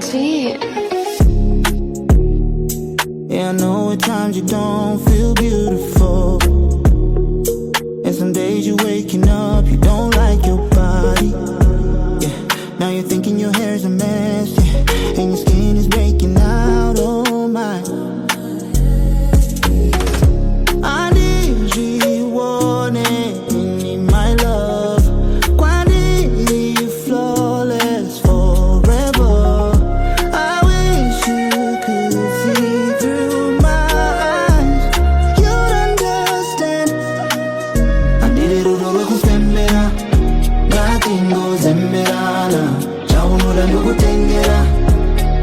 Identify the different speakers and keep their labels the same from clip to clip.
Speaker 1: sweet.
Speaker 2: Yeah, I know at times you don't feel beautiful, and some days you're waking up, you don't like your body. Yeah, now you're thinking your hair's a mess, yeah, and your skin is breaking out, oh my. Handizvione, need my love. Quantity flawless forever. I wish you could see through my eyes. You'd understand. Handizvione kufembera, ngatingo zemberana. Chaunula ndukutengera,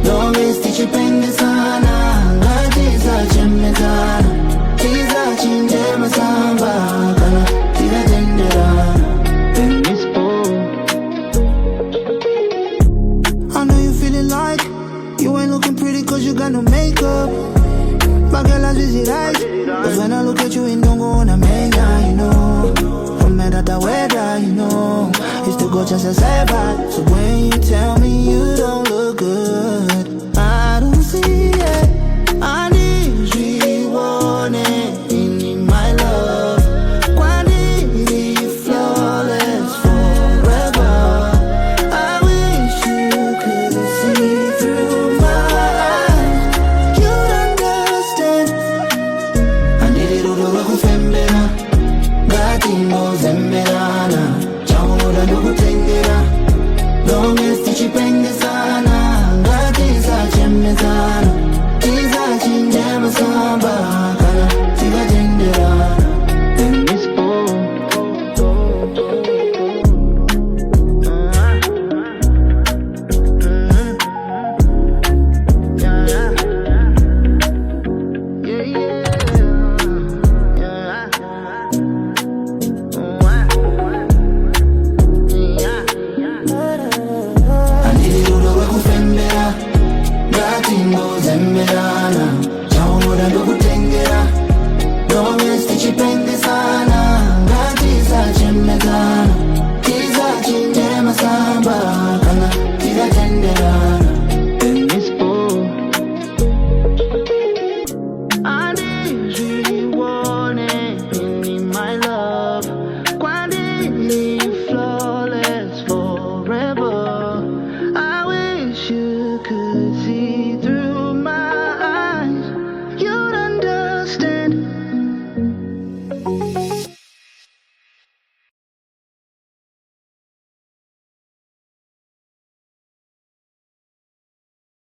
Speaker 2: longest tichipenge sana. Ngatiza chemezana, tiza chinje masamba, kana tiza tenderana. Then it's full. I know you feeling like you ain't looking pretty cause you got no makeup. My girl, I just it right. Cause when I look at you, it don't go on a mania, you know. From that the weather, you know. It's the go just as I vibe. So when you tell me you don't look good,